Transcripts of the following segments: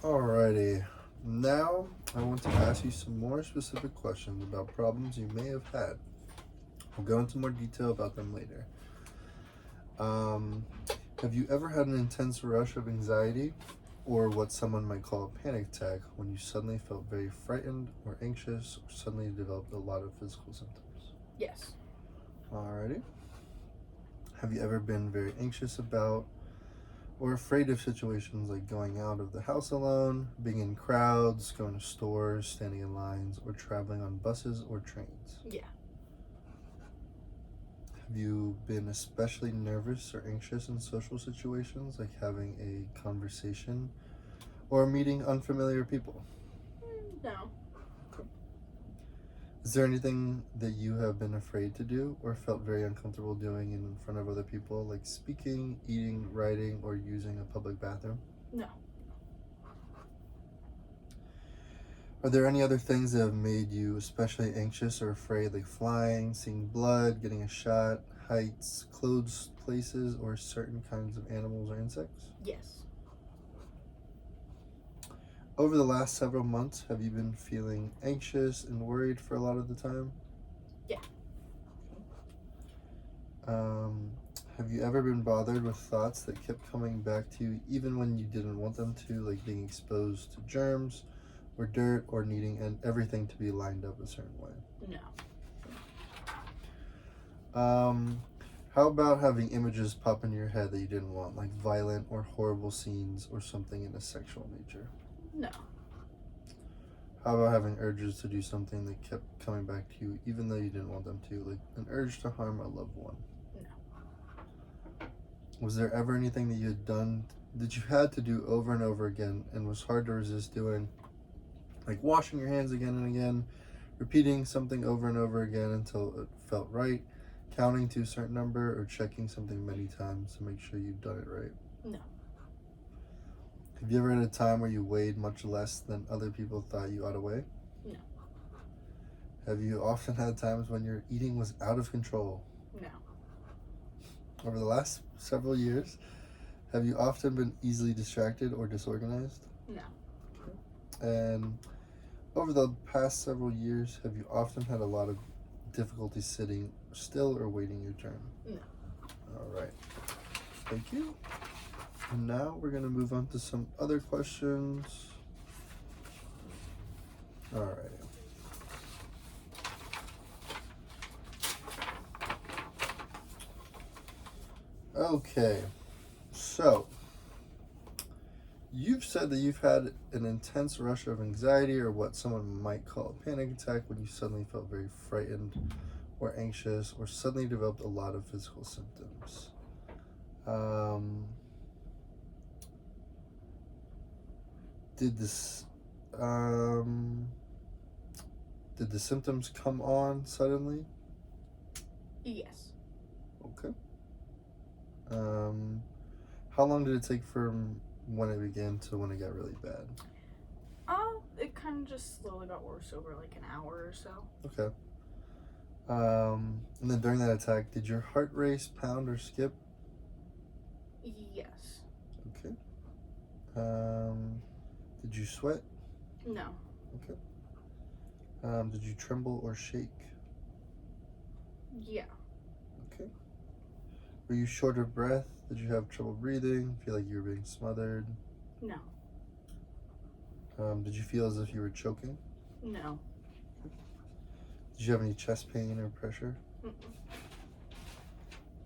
Alrighty, now I want to ask you some more specific questions about problems you may have had. I'll go into more detail about them later. Um, have you ever had an intense rush of anxiety, or what someone might call a panic attack, when you suddenly felt very frightened or anxious, or suddenly developed a lot of physical symptoms? Yes. Alrighty. Have you ever been very anxious about or afraid of situations like going out of the house alone, being in crowds, going to stores, standing in lines, or traveling on buses or trains? Yeah. Have you been especially nervous or anxious in social situations, like having a conversation or meeting unfamiliar people? No. Is there anything that you have been afraid to do or felt very uncomfortable doing in front of other people, like speaking, eating, writing, or using a public bathroom? No. Are there any other things that have made you especially anxious or afraid, like flying, seeing blood, getting a shot, heights, closed places, or certain kinds of animals or insects? Yes. Over the last several months, have you been feeling anxious and worried for a lot of the time? Yeah. Have you ever been bothered with thoughts that kept coming back to you even when you didn't want them to, like being exposed to germs or dirt, or needing everything to be lined up a certain way? No. How about having images pop into your head that you didn't want, like violent or horrible scenes or something in a sexual nature? No. How about having urges to do something that kept coming back to you even though you didn't want them to, like an urge to harm a loved one? No. Was there ever anything that you had done that you had to do over and over again and was hard to resist doing, like washing your hands again and again, repeating something over and over again until it felt right, counting to a certain number, or checking something many times to make sure you've done it right? No. Have you ever had a time where you weighed much less than other people thought you ought to weigh? No. Have you often had times when your eating was out of control? No. Over the last several years, have you often been easily distracted or disorganized? No. And over the past several years, have you often had a lot of difficulty sitting still or waiting your turn? No. All right. Thank you. And now we're going to move on to some other questions. All right. Okay. So, you've said that you've had an intense rush of anxiety, or what someone might call a panic attack, when you suddenly felt very frightened or anxious, or suddenly developed a lot of physical symptoms. Did the symptoms come on suddenly? Yes. Okay. How long did it take from when it began to when it got really bad? It kind of just slowly got worse over like an hour or so. Okay. And then during that attack, did your heart race, pound, or skip? Yes. Okay. Did you sweat? No. Okay. Did you tremble or shake? Yeah. Okay. Were you short of breath? Did you have trouble breathing? Feel like you were being smothered? No. Did you feel as if you were choking? No. Did you have any chest pain or pressure? Mm-mm.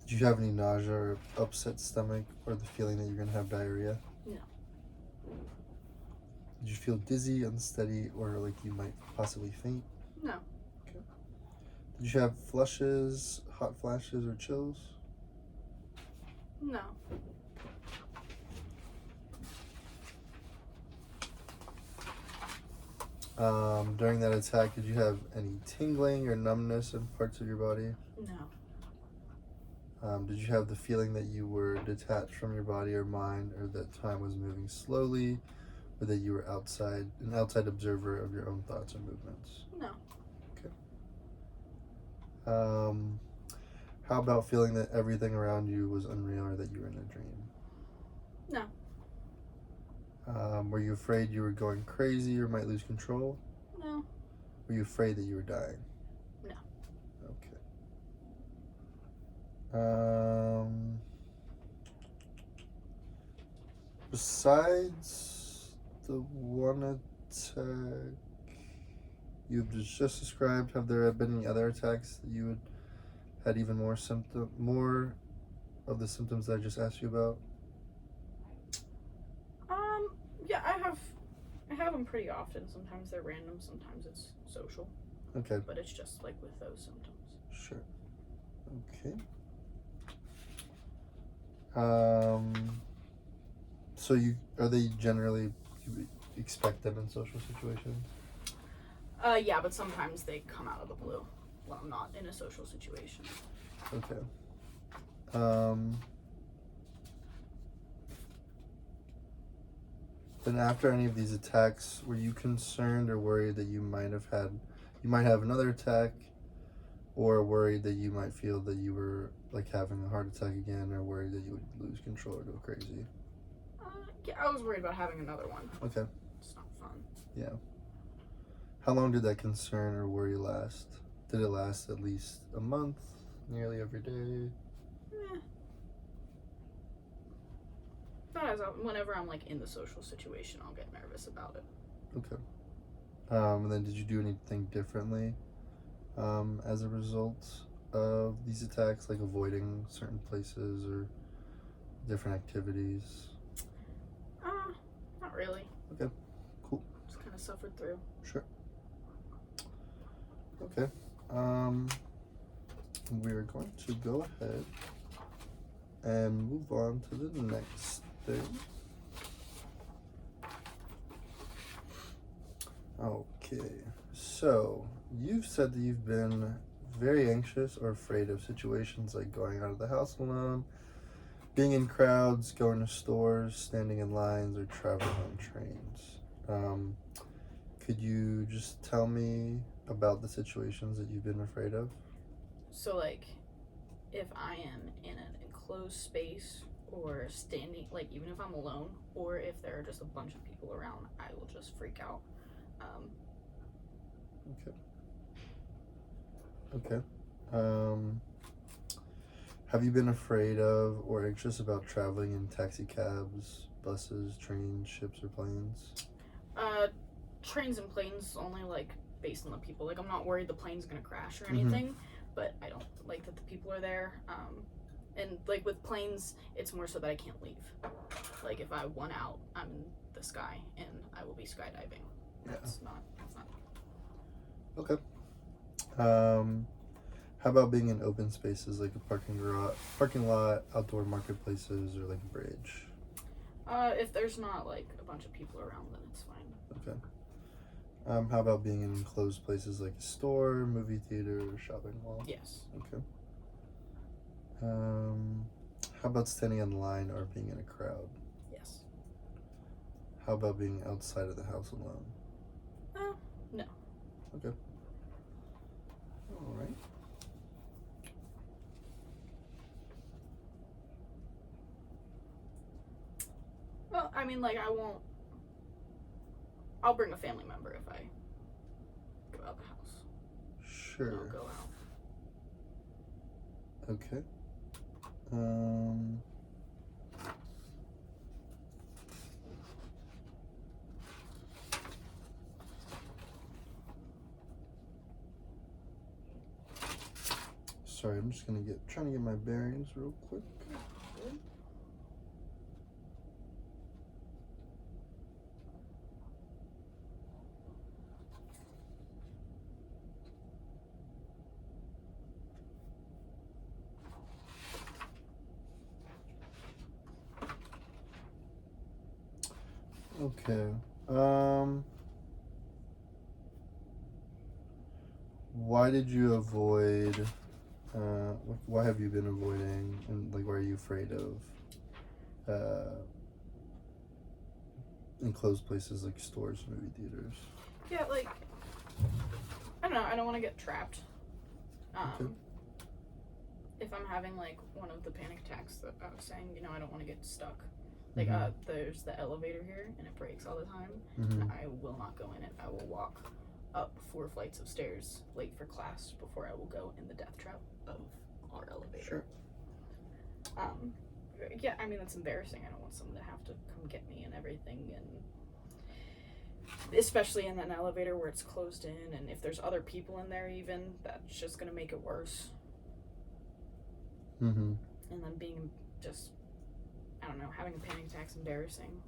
Did you have any nausea or upset stomach, or the feeling that you're going to have diarrhea? No. Did you feel dizzy, unsteady, or like you might possibly faint? No. Okay. Did you have flushes, hot flashes, or chills? No. During that attack, did you have any tingling or numbness in parts of your body? No. Did you have the feeling that you were detached from your body or mind, or that time was moving slowly, or that you were an outside observer of your own thoughts and movements? No. Okay. How about feeling that everything around you was unreal, or that you were in a dream? No. Were Were you afraid you were going crazy or might lose control? No. Were you afraid that you were dying? No. Okay. Besides the one attack you've just described, have there been any other attacks that you had even more of the symptoms that I just asked you about? Yeah, I have them pretty often. Sometimes they're random, sometimes it's social. Okay. But it's just like with those symptoms. Sure. Okay. So are they generally, you expect them in social situations? Yeah, but sometimes they come out of the blue when I'm not in a social situation. Okay. Then after any of these attacks, were you concerned or worried that you might have another attack, or worried that you might feel that you were like having a heart attack again, or worried that you would lose control or go crazy? Yeah, I was worried about having another one. Okay. It's not fun. Yeah. How long did that concern or worry last? Did it last at least a month? Nearly every day? Whenever I'm like in the social situation, I'll get nervous about it. Okay. And then did you do anything differently as a result of these attacks, like avoiding certain places or different activities? Not really. Okay, cool. Just kind of suffered through. Sure. Okay. We're going to go ahead and move on to the next thing. Okay, so you've said that you've been very anxious or afraid of situations like going out of the house alone, being in crowds, going to stores, standing in lines, or traveling on trains. Could you just tell me about the situations that you've been afraid of? So, like, if I am in an enclosed space or standing, like, even if I'm alone or if there are just a bunch of people around, I will just freak out. Okay. Have you been afraid of or anxious about traveling in taxi cabs, buses, trains, ships, or planes? Trains and planes only, like, based on the people. Like, I'm not worried the plane's gonna crash or anything, but I don't like that the people are there. And, like, with planes, it's more so that I can't leave. Like, if I want out, I'm in the sky, and I will be skydiving. That's not Okay. How about being in open spaces like a parking lot, outdoor marketplaces, or like a bridge? If there's not, like, a bunch of people around, then it's fine. Okay. How about being in enclosed places like a store, movie theater, or shopping mall? Yes. Okay. How about standing in line or being in a crowd? Yes. How about being outside of the house alone? No. Okay. All right. Well, I mean, like, I'll bring a family member if I go out the house. Sure. I'll go out. Okay. Sorry, I'm just trying to get my bearings real quick. Okay. Why did you avoid? Why have you been avoiding? And like, why are you afraid of? Enclosed places like stores, movie theaters. Yeah, like, I don't know. I don't want to get trapped. Okay. If I'm having like one of the panic attacks that I was saying, I don't want to get stuck. Like, Mhm. there's the elevator here, and it breaks all the time. Mm-hmm. I will not go in it. I will walk up 4 flights of stairs late for class before I will go in the death trap of our elevator. Sure. Yeah, I mean, that's embarrassing. I don't want someone to have to come get me and everything, and especially in an elevator where it's closed in, and if there's other people in there even, that's just gonna make it worse. Mm-hmm. And then being just, I don't know, having a panic attack's embarrassing.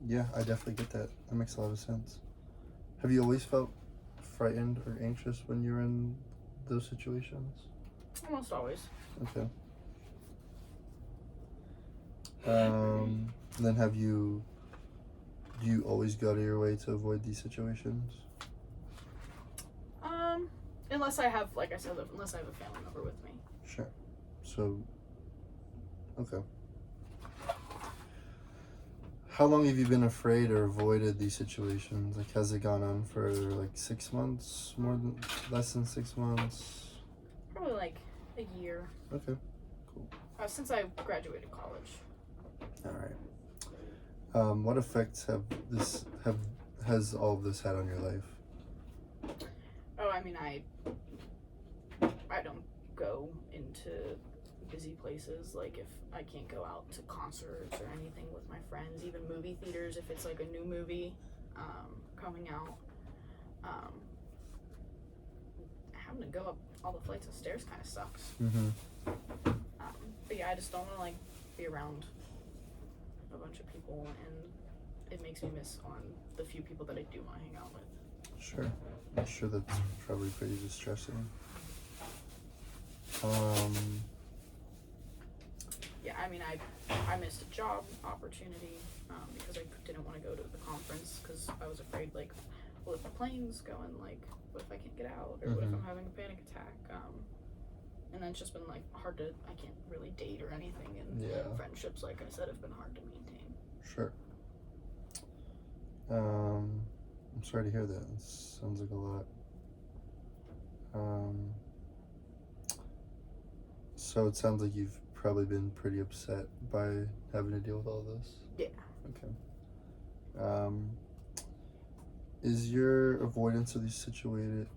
Yeah, I definitely get that. That makes a lot of sense. Have you always felt frightened or anxious when you're in those situations? Almost always. Okay. Then do you always go to your way to avoid these situations? Unless I have, like I said, unless I have a family member with me. Sure. So, okay. How long have you been afraid or avoided these situations? Like, has it gone on for like 6 months, less than 6 months? Probably like a year. Okay, cool. Since I graduated college. All right. What effects has all of this had on your life? Oh, I mean, I don't go into busy places. Like, if I can't go out to concerts or anything with my friends, even movie theaters, if it's like a new movie coming out, having to go up all the flights of stairs kind of sucks. Mm-hmm. But yeah, I just don't want to like be around a bunch of people, and it makes me miss on the few people that I do want to hang out with. Sure. I'm sure that's probably pretty distressing. Yeah, I mean, I missed a job opportunity because I didn't want to go to the conference because I was afraid, like, well, if the plane's going, like, what if I can't get out, or what if I'm having a panic attack? And then it's just been like hard to, I can't really date or anything, and friendships, like I said, have been hard to maintain. Sure. I'm sorry to hear that. It sounds like a lot. So it sounds like you've probably been pretty upset by having to deal with all this. Yeah. Okay. Is your avoidance of these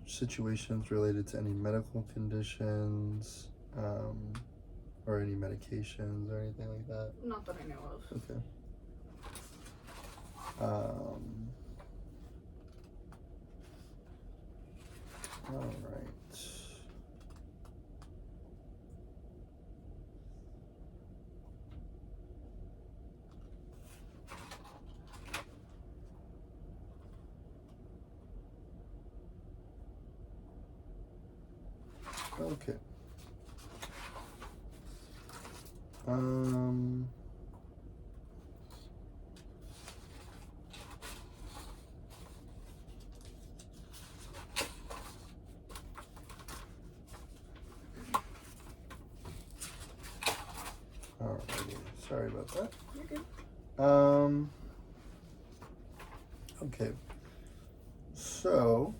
situations related to any medical conditions, or any medications or anything like that? Not that I know of. Okay. All right. Okay. Alrighty. Sorry about that. You're good. Okay. So,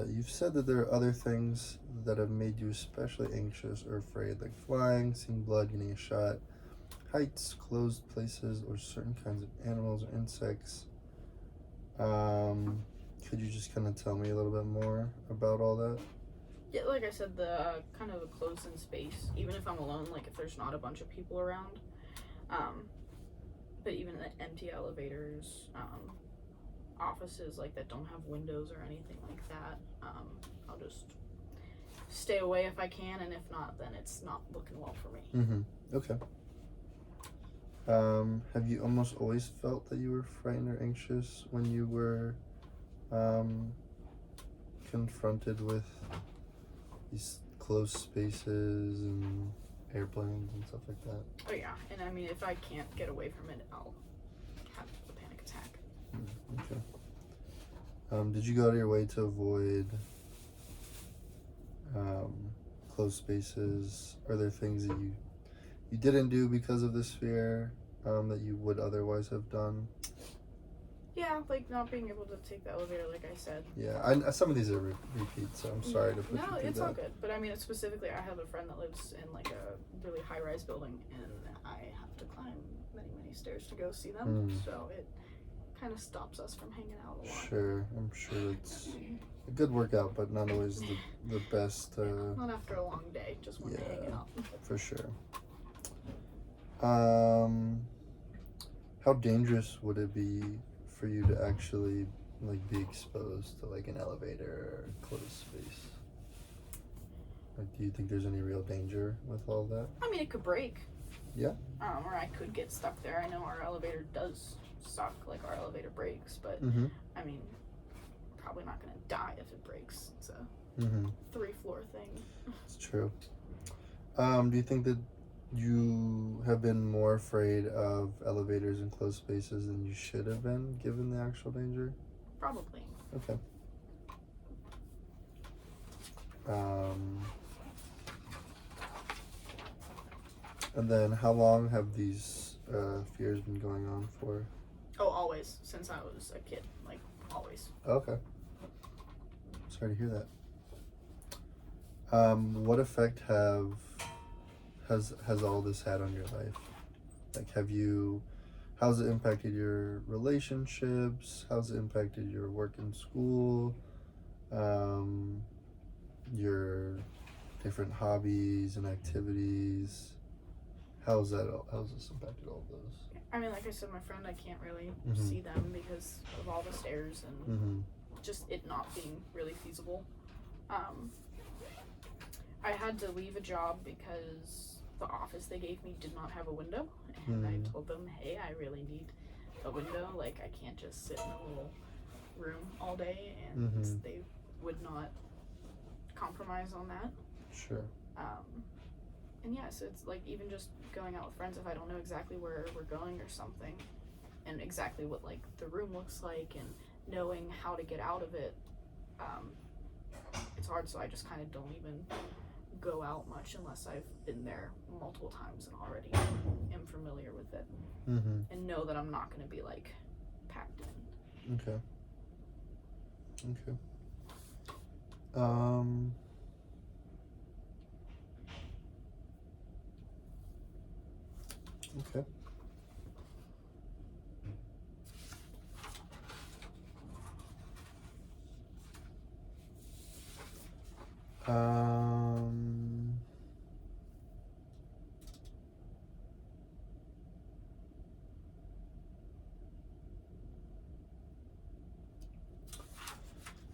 you've said that there are other things that have made you especially anxious or afraid, like flying, seeing blood, getting a shot, heights, closed places, or certain kinds of animals or insects. Could you just kind of tell me a little bit more about all that? Yeah, like I said, the kind of a closed-in space, even if I'm alone, like if there's not a bunch of people around. But even the empty elevators, offices like that don't have windows or anything like that, I'll just stay away if I can, and if not, then it's not looking well for me. Mm-hmm. Okay. Have you almost always felt that you were frightened or anxious when you were confronted with these closed spaces and airplanes and stuff like that? Oh yeah, and I mean, if I can't get away from it, I'll have a panic attack. Okay. Did you go out of your way to avoid closed spaces? Are there things that you didn't do because of this fear that you would otherwise have done? Yeah, like not being able to take the elevator, like I said. Yeah, some of these are repeats, so I'm sorry to put you No, through it's that. all good. But I mean, specifically, I have a friend that lives in like a really high-rise building, and I have to climb many stairs to go see them. So it kind of stops us from hanging out a lot. Sure, I'm sure it's a good workout, but not always the best. Not after a long day, just when yeah, hanging out. For sure. How dangerous would it be for you to actually like be exposed to like an elevator or closed space? Like, do you think there's any real danger with all that? I mean, it could break. Yeah. Or I could get stuck there. I know our elevator does suck, like our elevator breaks, but I mean, probably not gonna die if it breaks. It's a 3-floor thing. It's true. Do you think that you have been more afraid of elevators and closed spaces than you should have been, given the actual danger? Probably. Okay. And then how long have these fears been going on for? Oh, always. Since I was a kid. Like, always. Okay. Sorry to hear that. What effect has all this had on your life? Like, how's it impacted your relationships? How's it impacted your work and school? Your different hobbies and activities? How's this impacted all of those? I mean, like I said, my friend, I can't really see them because of all the stairs and just it not being really feasible. I had to leave a job because the office they gave me did not have a window, and I told them, hey, I really need a window. Like, I can't just sit in a little room all day, and they would not compromise on that. Sure. And yeah, so it's like even just going out with friends, if I don't know exactly where we're going or something, and exactly what like the room looks like, and knowing how to get out of it, it's hard. So I just kind of don't even go out much unless I've been there multiple times and already am familiar with it, and know that I'm not going to be like packed in. Okay. Okay.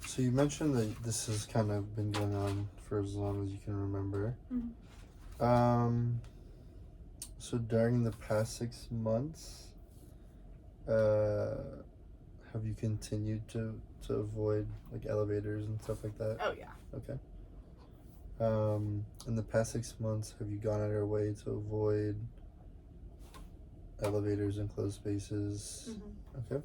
So you mentioned that this has kind of been going on for as long as you can remember. So during the past 6 months, have you continued to avoid like elevators and stuff like that? Oh yeah. Okay. In the past 6 months, have you gone out of your way to avoid elevators and closed spaces? Okay.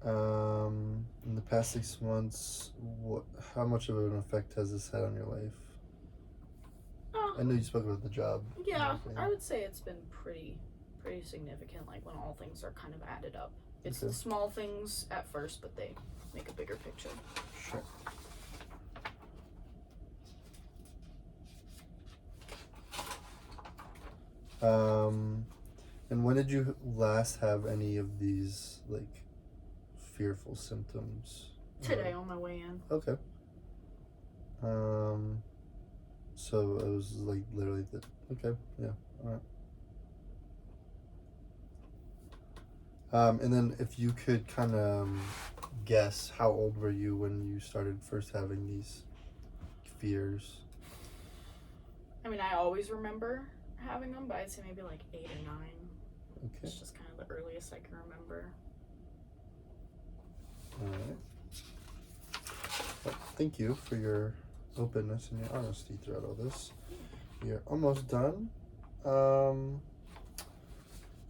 In the past 6 months, how much of an effect has this had on your life? I know you spoke about the job. Yeah, I would say it's been pretty significant. Like when all things are kind of added up, it's the small things at first, but they make a bigger picture. Sure. And when did you last have any of these like fearful symptoms? Today on my way in. Okay. So it was like literally okay, yeah, all right. And then if you could kind of guess, how old were you when you started first having these fears? I mean, I always remember having them, but I'd say maybe like 8 or 9. Okay. It's just kind of the earliest I can remember. All right. Well, thank you for your openness and your honesty throughout all this. You're almost done.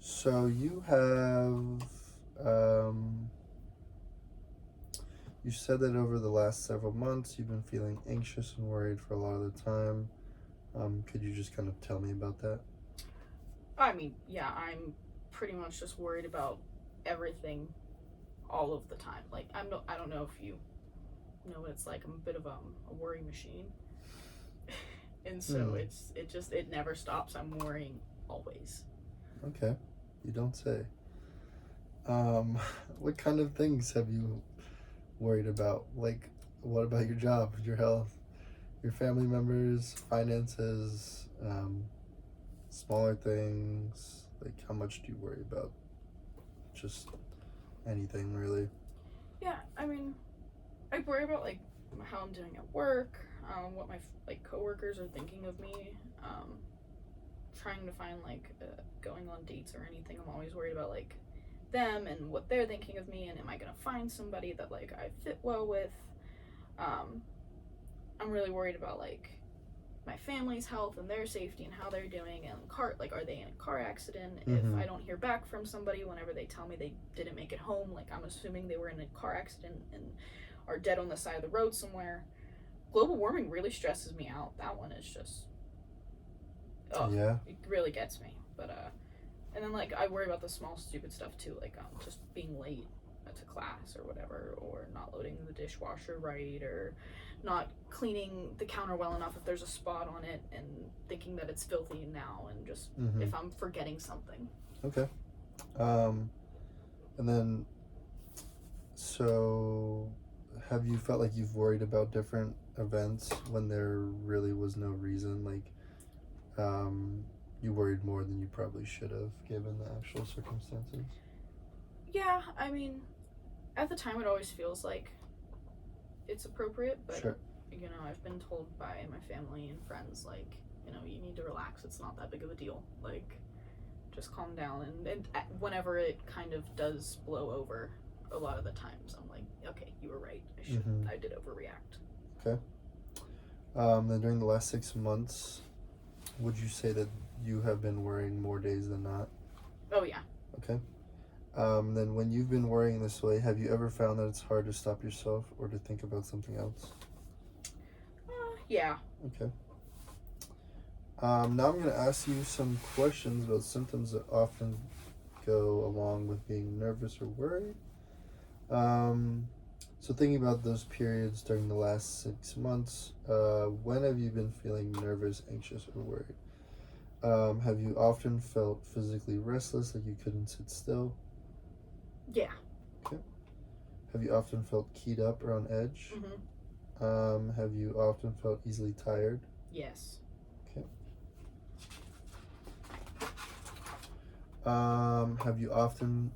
So you have, you said that over the last several months you've been feeling anxious and worried for a lot of the time. Could you just kind of tell me about that? I mean, yeah, I'm pretty much just worried about everything all of the time. Like I don't know if you know what it's like. I'm a bit of a worry machine. And so it never stops. I'm worrying always. Okay. You don't say. What kind of things have you worried about? Like, what about your job, your health, your family members, finances, smaller things? Like, how much do you worry about? Just anything, really. Yeah, I mean, I worry about like how I'm doing at work, what my like coworkers are thinking of me, trying to find like going on dates or anything. I'm always worried about like them and what they're thinking of me, and am I gonna find somebody that like I fit well with. I'm really worried about like my family's health and their safety and how they're doing, and are they in a car accident? If I don't hear back from somebody whenever they tell me they didn't make it home, like I'm assuming they were in a car accident and are dead on the side of the road somewhere. Global warming really stresses me out. That one is just it really gets me. But and then like I worry about the small stupid stuff too, like just being late to class or whatever, or not loading the dishwasher right, or not cleaning the counter well enough if there's a spot on it, and thinking that it's filthy now, and just if I'm forgetting something. Okay. And then, so have you felt like you've worried about different events when there really was no reason? Like, you worried more than you probably should have given the actual circumstances? Yeah, I mean, at the time it always feels like it's appropriate, but Sure. you know, I've been told by my family and friends, like, you know, you need to relax, it's not that big of a deal, like, just calm down. And whenever it kind of does blow over, a lot of the times I'm like, okay, you were right, I did overreact. Okay. Then during the last 6 months, would you say that you have been worrying more days than not? Oh yeah. Okay. Then when you've been worrying this way, have you ever found that it's hard to stop yourself or to think about something else? Yeah. Okay. Now I'm going to ask you some questions about symptoms that often go along with being nervous or worried. So thinking about those periods during the last 6 months, when have you been feeling nervous, anxious, or worried? Have you often felt physically restless, like you couldn't sit still? Yeah. Okay. Have you often felt keyed up or on edge? Have you often felt easily tired? Yes. Okay. Have you often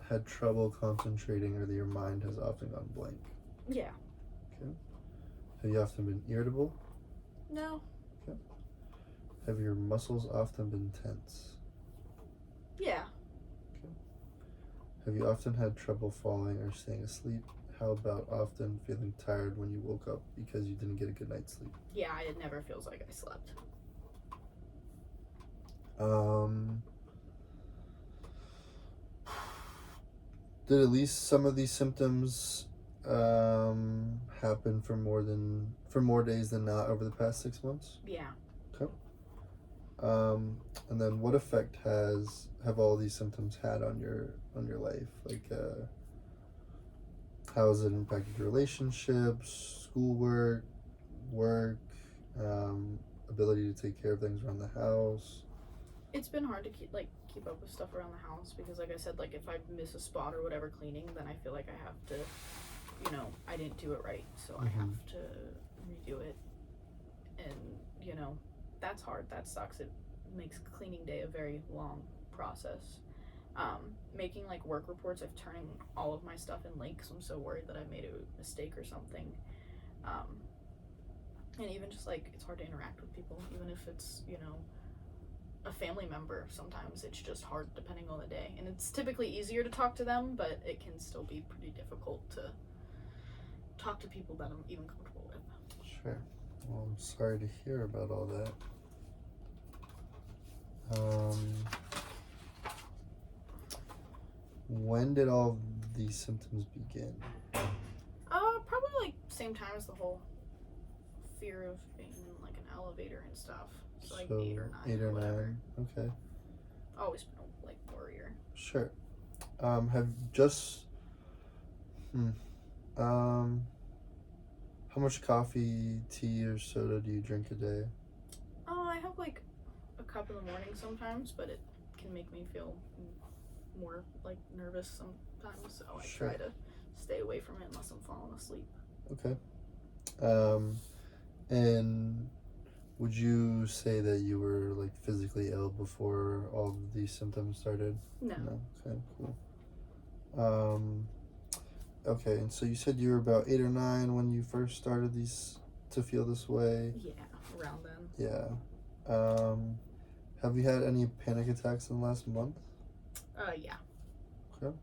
had trouble concentrating, or that your mind has often gone blank? Yeah. Okay. Have you often been irritable? No. Okay. Have your muscles often been tense? Yeah. Okay. Have you often had trouble falling or staying asleep? How about often feeling tired when you woke up because you didn't get a good night's sleep? Yeah, it never feels like I slept. Did at least some of these symptoms happen for more days than not over the past 6 months? Yeah. Okay. And then what effect have all these symptoms had on your life? Like, how has it impacted your relationships, schoolwork, work, ability to take care of things around the house? It's been hard to keep up with stuff around the house, because like I said, like if I miss a spot or whatever cleaning, then I feel like I have to, you know, I didn't do it right, so I have to redo it. And you know, that's hard, that sucks. It makes cleaning day a very long process. Making like work reports, I've turning all of my stuff in late because I'm so worried that I made a mistake or something. And even just like, it's hard to interact with people, even if it's, you know, a family member. Sometimes it's just hard depending on the day, and it's typically easier to talk to them, but it can still be pretty difficult to talk to people that I'm even comfortable with. Sure. Well, I'm sorry to hear about all that. When did all these symptoms begin? Probably like same time as the whole fear of being in like an elevator and stuff. So like 8 or 9. 8 or whatever. 9. Okay. Always been a like worrier. Sure. Have just. How much coffee, tea, or soda do you drink a day? Oh, I have like a cup in the morning sometimes, but it can make me feel more like nervous sometimes. So I Sure. try to stay away from it unless I'm falling asleep. Okay. And would you say that you were like physically ill before all of these symptoms started? No. No. Okay. Cool. Okay. And so you said you were about 8 or 9 when you first started to feel this way. Yeah, around then. Yeah. Have you had any panic attacks in the last month? Yeah. Okay.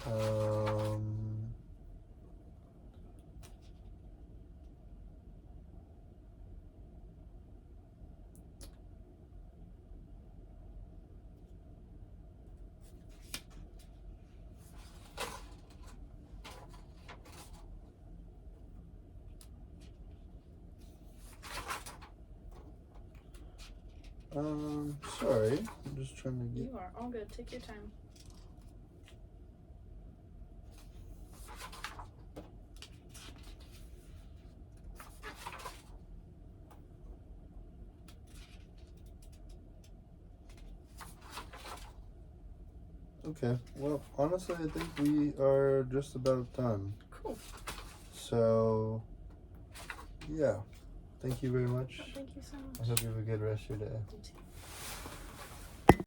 Um. Sorry, I'm just trying to get. You are all good. Take your time. Okay, well, honestly, I think we are just about done. Cool. So, yeah, thank you very much. Thank you so much. I hope you have a good rest of your day. You too.